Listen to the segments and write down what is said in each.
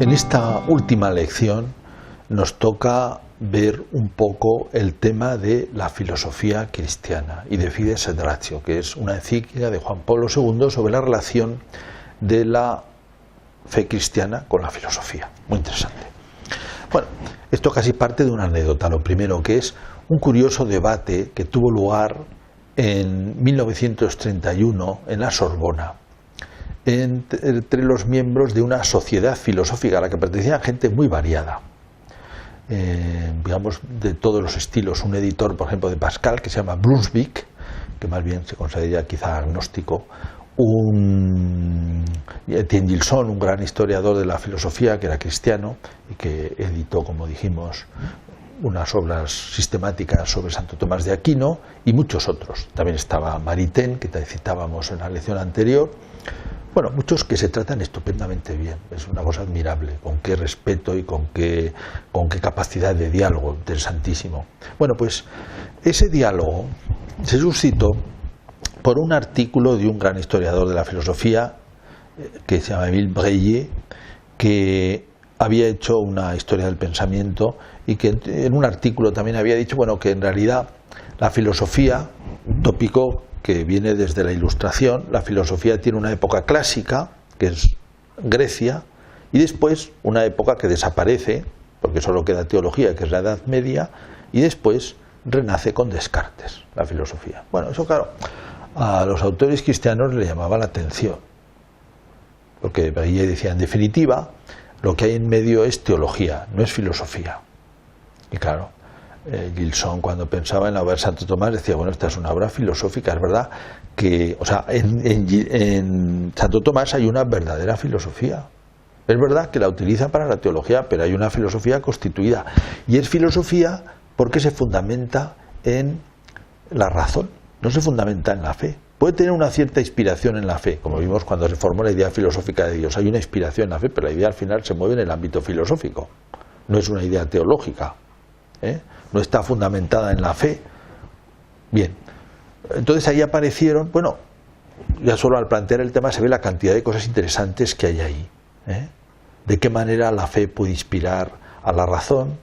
En esta última lección nos toca ver un poco el tema de la filosofía cristiana y de Fides et Ratio, que es una encíclica de Juan Pablo II sobre la relación de la fe cristiana con la filosofía. Muy interesante. Bueno, esto casi parte de una anécdota. Lo primero, que es un curioso debate que tuvo lugar en 1931 en la Sorbona entre los miembros de una sociedad filosófica a la que pertenecía gente muy variada, digamos de todos los estilos. Un editor, por ejemplo, de Pascal, que se llama Brunswick, que más bien se consideraría quizá agnóstico, Etienne Gilson, un gran historiador de la filosofía que era cristiano y que editó, como dijimos, unas obras sistemáticas sobre Santo Tomás de Aquino, y muchos otros. También estaba Maritain, que te citábamos en la lección anterior. Bueno, muchos que se tratan estupendamente bien, es una cosa admirable, con qué respeto y con qué capacidad de diálogo, interesantísimo. Bueno, pues ese diálogo se suscitó por un artículo de un gran historiador de la filosofía que se llama Émile Breillet, que había hecho una historia del pensamiento y que en un artículo también había dicho, bueno, que en realidad la filosofía, un tópico que viene desde la Ilustración, la filosofía tiene una época clásica, que es Grecia, y después una época que desaparece, porque solo queda teología, que es la Edad Media, y después renace con Descartes, la filosofía. Bueno, eso claro, a los autores cristianos le llamaba la atención, porque Breillet decía, en definitiva, lo que hay en medio es teología, no es filosofía. Y claro, Gilson, cuando pensaba en la obra de Santo Tomás, decía, bueno, esta es una obra filosófica. Es verdad que, o sea, en Santo Tomás hay una verdadera filosofía. Es verdad que la utiliza para la teología, pero hay una filosofía constituida. Y es filosofía porque se fundamenta en la razón, no se fundamenta en la fe. Puede tener una cierta inspiración en la fe, como vimos cuando se formó la idea filosófica de Dios. Hay una inspiración en la fe, pero la idea al final se mueve en el ámbito filosófico. No es una idea teológica, no está fundamentada en la fe. Bien, entonces ahí aparecieron, bueno, ya solo al plantear el tema se ve la cantidad de cosas interesantes que hay ahí, de qué manera la fe puede inspirar a la razón,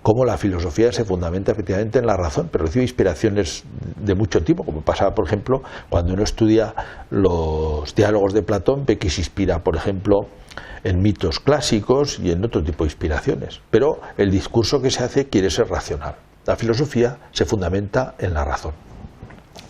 cómo la filosofía se fundamenta efectivamente en la razón, pero recibe inspiraciones de mucho tipo, como pasaba, por ejemplo, cuando uno estudia los diálogos de Platón, ve que se inspira, por ejemplo, en mitos clásicos y en otro tipo de inspiraciones, pero el discurso que se hace quiere ser racional. La filosofía se fundamenta en la razón.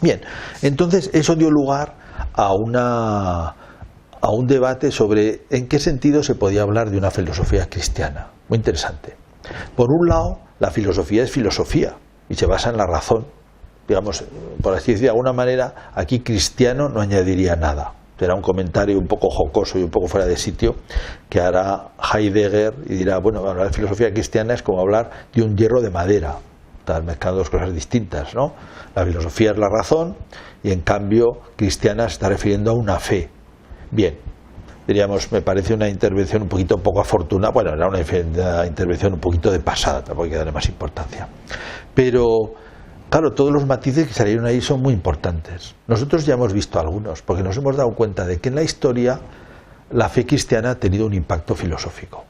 Bien, entonces eso dio lugar a un debate sobre en qué sentido se podía hablar de una filosofía cristiana. Muy interesante. Por un lado, la filosofía es filosofía y se basa en la razón. Digamos, por así decir de alguna manera, aquí cristiano no añadiría nada. Será un comentario un poco jocoso y un poco fuera de sitio que hará Heidegger y dirá, bueno, hablar de filosofía cristiana es como hablar de un hierro de madera. Están mezclando dos cosas distintas, ¿no? La filosofía es la razón y en cambio cristiana se está refiriendo a una fe. Bien, diríamos, me parece una intervención un poco afortunada. Bueno, era una intervención un poquito de pasada, tampoco hay que darle más importancia. Pero claro, todos los matices que salieron ahí son muy importantes. Nosotros ya hemos visto algunos, porque nos hemos dado cuenta de que en la historia la fe cristiana ha tenido un impacto filosófico.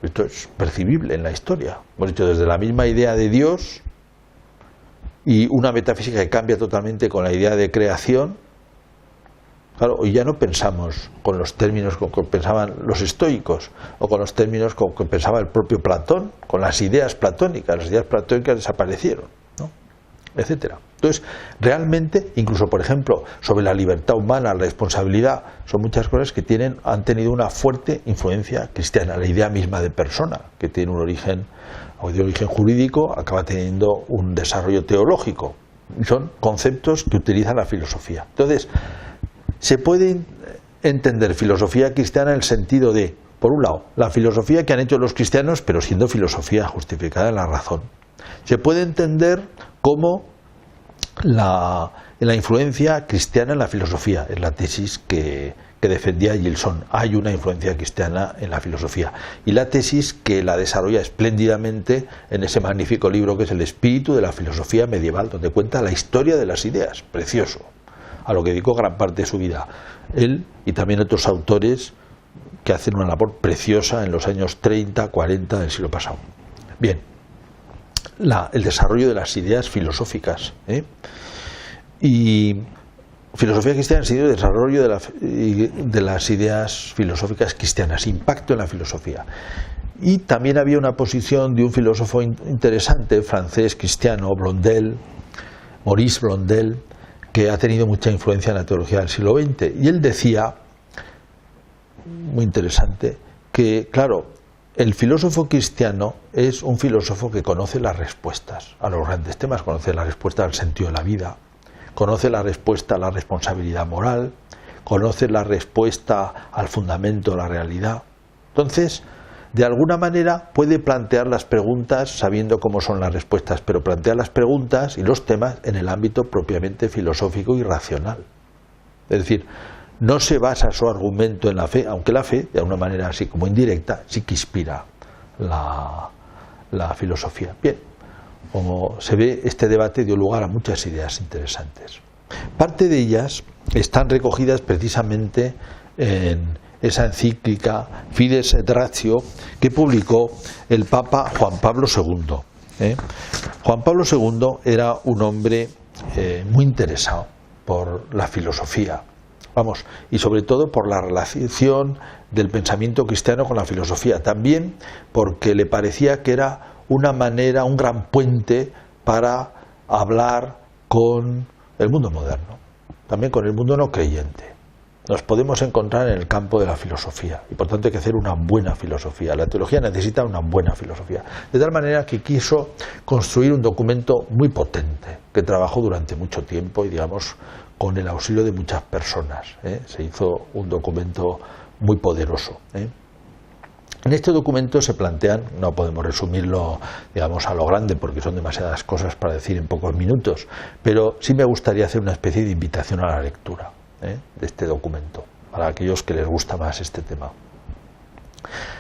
Esto es percibible en la historia. Hemos dicho, desde la misma idea de Dios y una metafísica que cambia totalmente con la idea de creación. Claro, hoy ya no pensamos con los términos con que pensaban los estoicos o con los términos con que pensaba el propio Platón, con las ideas platónicas. Las ideas platónicas desaparecieron, ¿no? Etcétera. Entonces, realmente, incluso por ejemplo, sobre la libertad humana, la responsabilidad, son muchas cosas que han tenido una fuerte influencia cristiana. La idea misma de persona, que tiene un origen, o de origen jurídico, acaba teniendo un desarrollo teológico. Son conceptos que utiliza la filosofía. Entonces, se puede entender filosofía cristiana en el sentido de, por un lado, la filosofía que han hecho los cristianos, pero siendo filosofía justificada en la razón. Se puede entender como la influencia cristiana en la filosofía, es la tesis que defendía Gilson. Hay una influencia cristiana en la filosofía, y la tesis que la desarrolla espléndidamente en ese magnífico libro que es El espíritu de la filosofía medieval, donde cuenta la historia de las ideas, precioso, a lo que dedicó gran parte de su vida. Él y también otros autores que hacen una labor preciosa en los años 30, 40 del siglo pasado. Bien, el desarrollo de las ideas filosóficas, y filosofía cristiana ha sido el desarrollo de las ideas filosóficas cristianas, impacto en la filosofía. Y también había una posición de un filósofo interesante, francés, cristiano, Blondel, Maurice Blondel, que ha tenido mucha influencia en la teología del siglo XX. Y él decía, muy interesante, que claro, el filósofo cristiano es un filósofo que conoce las respuestas a los grandes temas, conoce la respuesta al sentido de la vida, conoce la respuesta a la responsabilidad moral, conoce la respuesta al fundamento de la realidad. Entonces, de alguna manera puede plantear las preguntas sabiendo cómo son las respuestas, pero plantea las preguntas y los temas en el ámbito propiamente filosófico y racional. Es decir, no se basa su argumento en la fe, aunque la fe, de alguna manera así como indirecta, sí que inspira la filosofía. Bien, como se ve, este debate dio lugar a muchas ideas interesantes. Parte de ellas están recogidas precisamente en esa encíclica Fides et Ratio que publicó el Papa Juan Pablo II. Juan Pablo II era un hombre muy interesado por la filosofía, y sobre todo por la relación del pensamiento cristiano con la filosofía, también porque le parecía que era una manera, un gran puente para hablar con el mundo moderno, también con el mundo no creyente. Nos podemos encontrar en el campo de la filosofía y por tanto hay que hacer una buena filosofía. La teología necesita una buena filosofía, de tal manera que quiso construir un documento muy potente que trabajó durante mucho tiempo y digamos con el auxilio de muchas personas. Se hizo un documento muy poderoso. En este documento se plantean, no podemos resumirlo digamos a lo grande porque son demasiadas cosas para decir en pocos minutos, pero sí me gustaría hacer una especie de invitación a la lectura de este documento, para aquellos que les gusta más este tema.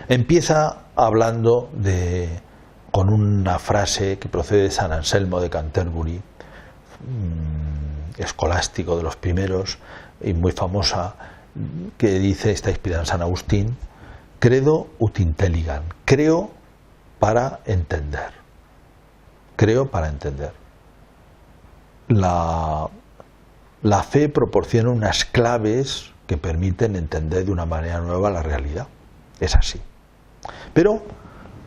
Empieza hablando con una frase que procede de San Anselmo de Canterbury, escolástico de los primeros y muy famosa, que dice, está inspirada en San Agustín: credo ut intelligam, creo para entender. Creo para entender. La fe proporciona unas claves que permiten entender de una manera nueva la realidad. Es así. Pero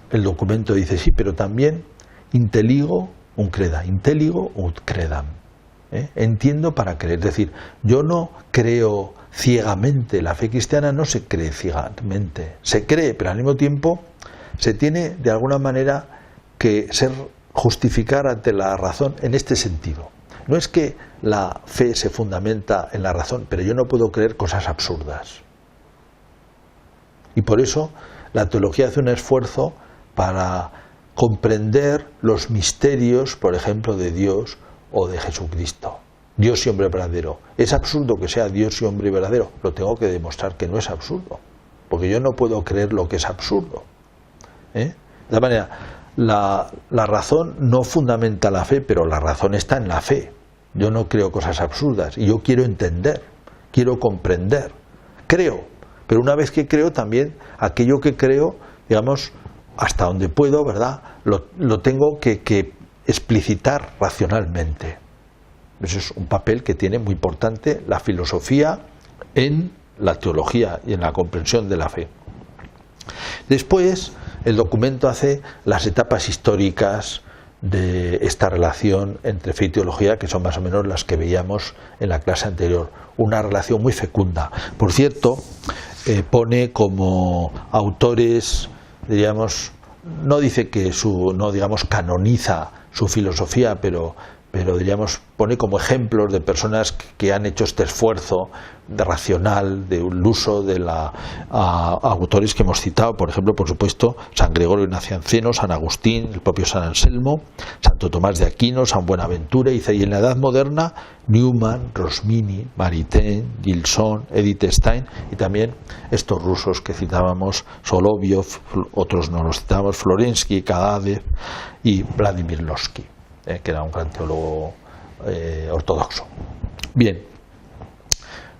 el documento dice, sí, pero también intelligo un creda, intelligo ut credam. Entiendo para creer. Es decir, yo no creo ciegamente. La fe cristiana no se cree ciegamente. Se cree, pero al mismo tiempo se tiene de alguna manera que justificar ante la razón en este sentido. No es que la fe se fundamenta en la razón, pero yo no puedo creer cosas absurdas. Y por eso la teología hace un esfuerzo para comprender los misterios, por ejemplo, de Dios o de Jesucristo. Dios y hombre verdadero. ¿Es absurdo que sea Dios y hombre verdadero? Lo tengo que demostrar que no es absurdo, porque yo no puedo creer lo que es absurdo. De la manera, la razón no fundamenta la fe, pero la razón está en la fe. Yo no creo cosas absurdas y yo quiero entender, quiero comprender. Creo, pero una vez que creo también aquello que creo, digamos, hasta donde puedo, ¿verdad? Lo tengo que explicitar racionalmente. Eso es un papel que tiene muy importante la filosofía en la teología y en la comprensión de la fe. Después, el documento hace las etapas históricas de esta relación entre fe y teología, que son más o menos las que veíamos en la clase anterior. Una relación muy fecunda. Por cierto, pone como autores, diríamos, no dice que no digamos canoniza su filosofía, pero diríamos pone como ejemplos de personas que han hecho este esfuerzo racional del uso de autores que hemos citado, por ejemplo, por supuesto, San Gregorio Nacianceno, San Agustín, el propio San Anselmo, Santo Tomás de Aquino, San Buenaventura, y en la Edad Moderna Newman, Rosmini, Maritain, Gilson, Edith Stein, y también estos rusos que citábamos, Solovyov, otros no los citábamos, Florensky, Kadadev y Vladimir Lossky, que era un gran teólogo ortodoxo. Bien,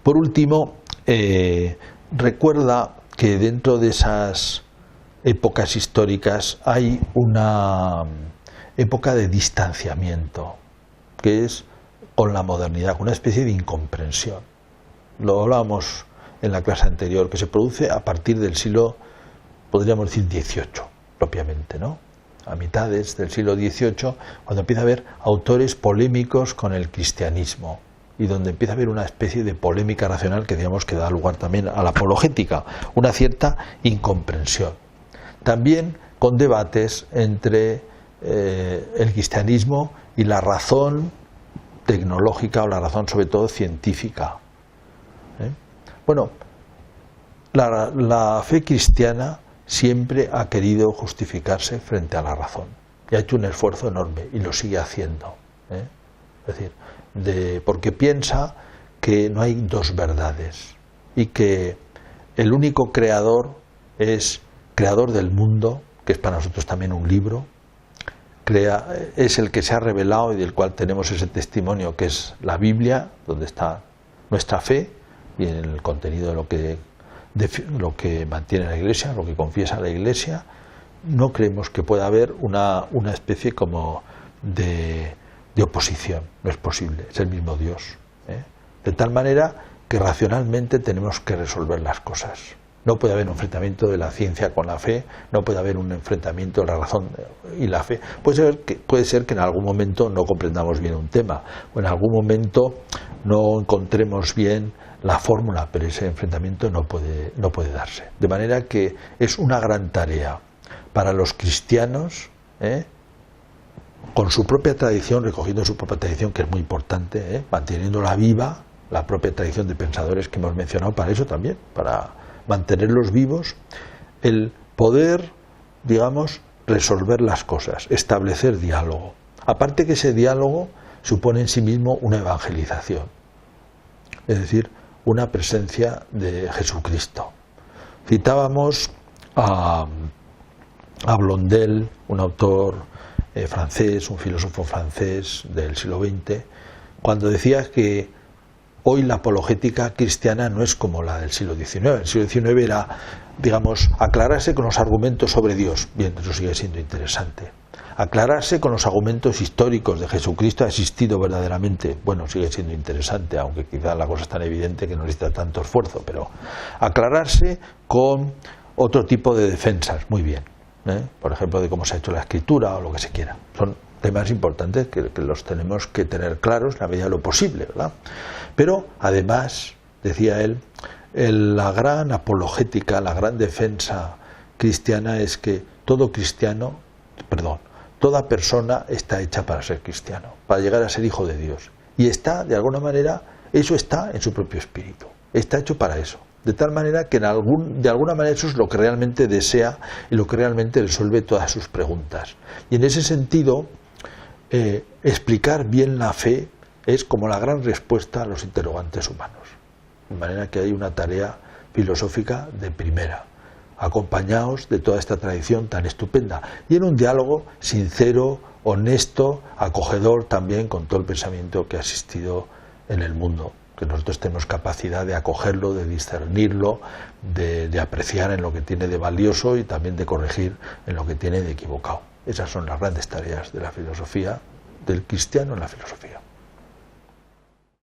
por último, recuerda que dentro de esas épocas históricas hay una época de distanciamiento, que es con la modernidad, con una especie de incomprensión. Lo hablábamos en la clase anterior, que se produce a partir del siglo, podríamos decir, XVIII, propiamente, ¿no? A mitades del siglo XVIII, cuando empieza a haber autores polémicos con el cristianismo y donde empieza a haber una especie de polémica racional que digamos que da lugar también a la apologética, una cierta incomprensión. También con debates entre el cristianismo y la razón tecnológica o la razón sobre todo científica. Bueno, la fe cristiana siempre ha querido justificarse frente a la razón y ha hecho un esfuerzo enorme y lo sigue haciendo. Es decir, porque piensa que no hay dos verdades y que el único creador es creador del mundo, que es para nosotros también un libro, es el que se ha revelado y del cual tenemos ese testimonio que es la Biblia, donde está nuestra fe y en el contenido de lo que mantiene la Iglesia, lo que confiesa la Iglesia. No creemos que pueda haber una especie como de oposición, no es posible, es el mismo Dios, de tal manera que racionalmente tenemos que resolver las cosas. No puede haber un enfrentamiento de la ciencia con la fe, no puede haber un enfrentamiento de la razón y la fe. Puede ser que en algún momento no comprendamos bien un tema, o en algún momento no encontremos bien la fórmula, pero ese enfrentamiento no puede darse. De manera que es una gran tarea para los cristianos, con su propia tradición, recogiendo su propia tradición, que es muy importante, manteniéndola viva, la propia tradición de pensadores que hemos mencionado, para eso también, para mantenerlos vivos, el poder, digamos, resolver las cosas, establecer diálogo. Aparte que ese diálogo supone en sí mismo una evangelización, es decir, una presencia de Jesucristo. Citábamos a Blondel, un autor francés, un filósofo francés del siglo XX, cuando decía que hoy la apologética cristiana no es como la del siglo XIX. El siglo XIX era, digamos, aclararse con los argumentos sobre Dios. Bien, eso sigue siendo interesante. Aclararse con los argumentos históricos de Jesucristo ha existido verdaderamente. Bueno, sigue siendo interesante, aunque quizás la cosa es tan evidente que no necesita tanto esfuerzo, pero aclararse con otro tipo de defensas, muy bien. Por ejemplo, de cómo se ha hecho la escritura o lo que se quiera. Son temas importantes que los tenemos que tener claros en la medida de lo posible, ¿verdad? Pero además, decía él, la gran apologética, la gran defensa cristiana es que toda persona está hecha para ser cristiano, para llegar a ser hijo de Dios. Y está, de alguna manera, eso está en su propio espíritu, está hecho para eso. De tal manera que de alguna manera eso es lo que realmente desea y lo que realmente resuelve todas sus preguntas. Y en ese sentido, explicar bien la fe es como la gran respuesta a los interrogantes humanos. De manera que hay una tarea filosófica de primera. Acompañaos de toda esta tradición tan estupenda y en un diálogo sincero, honesto, acogedor también con todo el pensamiento que ha existido en el mundo, que nosotros tenemos capacidad de acogerlo, de discernirlo, de apreciar en lo que tiene de valioso y también de corregir en lo que tiene de equivocado. Esas son las grandes tareas de la filosofía, del cristiano en la filosofía.